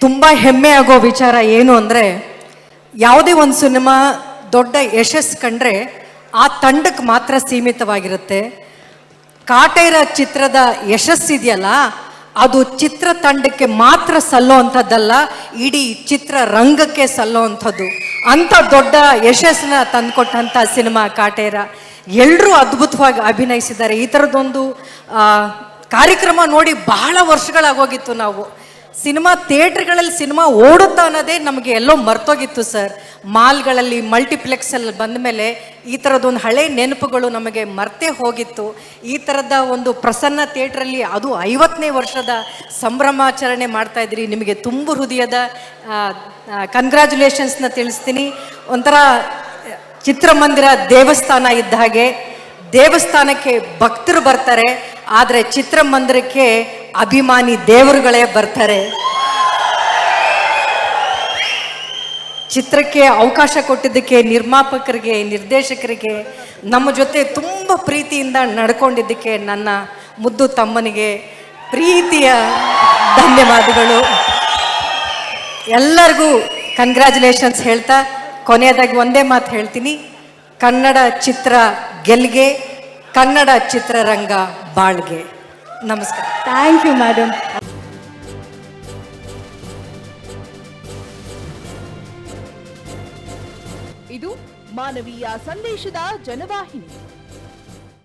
ತುಂಬ ಹೆಮ್ಮೆ ಆಗೋ ವಿಚಾರ ಏನು ಅಂದರೆ, ಯಾವುದೇ ಒಂದು ಸಿನಿಮಾ ದೊಡ್ಡ ಯಶಸ್ಸು ಕಂಡ್ರೆ ಆ ತಂಡಕ್ಕೆ ಮಾತ್ರ ಸೀಮಿತವಾಗಿರುತ್ತೆ. ಕಾಟೇರ ಚಿತ್ರದ ಯಶಸ್ಸಿದೆಯಲ್ಲ, ಅದು ಚಿತ್ರತಂಡಕ್ಕೆ ಮಾತ್ರ ಸಲ್ಲೋ ಅಂಥದ್ದಲ್ಲ, ಇಡೀ ಚಿತ್ರರಂಗಕ್ಕೆ ಸಲ್ಲೋ ಅಂಥದ್ದು. ಅಂಥ ದೊಡ್ಡ ಯಶಸ್ಸನ್ನ ತಂದುಕೊಟ್ಟಂಥ ಸಿನಿಮಾ ಕಾಟೇರ. ಎಲ್ಲರೂ ಅದ್ಭುತವಾಗಿ ಅಭಿನಯಿಸಿದ್ದಾರೆ. ಈ ಥರದ್ದೊಂದು ಕಾರ್ಯಕ್ರಮ ನೋಡಿ ಬಹಳ ವರ್ಷಗಳಾಗೋಗಿತ್ತು. ನಾವು ಸಿನಿಮಾ ಥಿಯೇಟ್ರ್ಗಳಲ್ಲಿ ಸಿನಿಮಾ ಓಡುತ್ತಾ ಅನ್ನೋದೇ ನಮಗೆ ಎಲ್ಲೋ ಮರ್ತೋಗಿತ್ತು ಸರ್. ಮಾಲ್ಗಳಲ್ಲಿ ಮಲ್ಟಿಪ್ಲೆಕ್ಸಲ್ಲಿ ಬಂದ ಮೇಲೆ ಈ ಥರದ್ದೊಂದು ಹಳೆ ನೆನಪುಗಳು ನಮಗೆ ಮರ್ತೇ ಹೋಗಿತ್ತು. ಈ ಥರದ ಒಂದು ಪ್ರಸನ್ನ ಥಿಯೇಟ್ರಲ್ಲಿ ಅದು 50ನೇ ವರ್ಷದ ಸಂಭ್ರಮಾಚರಣೆ ಮಾಡ್ತಾಯಿದ್ರಿ. ನಿಮಗೆ ತುಂಬ ಹೃದಯದ ಕಂಗ್ರ್ಯಾಚುಲೇಷನ್ಸ್ನ ತಿಳಿಸ್ತೀನಿ. ಒಂಥರ ಚಿತ್ರಮಂದಿರ ದೇವಸ್ಥಾನ ಇದ್ದ ಹಾಗೆ. ದೇವಸ್ಥಾನಕ್ಕೆ ಭಕ್ತರು ಬರ್ತಾರೆ, ಆದರೆ ಚಿತ್ರಮಂದಿರಕ್ಕೆ ಅಭಿಮಾನಿ ದೇವರುಗಳೇ ಬರ್ತಾರೆ. ಚಿತ್ರಕ್ಕೆ ಅವಕಾಶ ಕೊಟ್ಟಿದ್ದಕ್ಕೆ ನಿರ್ಮಾಪಕರಿಗೆ, ನಿರ್ದೇಶಕರಿಗೆ, ನಮ್ಮ ಜೊತೆ ತುಂಬ ಪ್ರೀತಿಯಿಂದ ನಡ್ಕೊಂಡಿದ್ದಕ್ಕೆ ನನ್ನ ಮುದ್ದು ತಮ್ಮನಿಗೆ ಪ್ರೀತಿಯ ಧನ್ಯವಾದಗಳು. ಎಲ್ಲರಿಗೂ ಕಂಗ್ರ್ಯಾಚುಲೇಷನ್ಸ್ ಹೇಳ್ತಾ ಕೊನೆಯದಾಗಿ ಒಂದೇ ಮಾತು ಹೇಳ್ತೀನಿ, ಕನ್ನಡ ಚಿತ್ರ ಗೆಲ್ಗೆ, ಕನ್ನಡ ಚಿತ್ರರಂಗ ಬಾಳ್ಗೆ. ನಮಸ್ಕಾರ. Thank you madam. ಇದು ಮಾನವೀಯ ಸಂದೇಶದ ಜನವಾಹಿನಿ.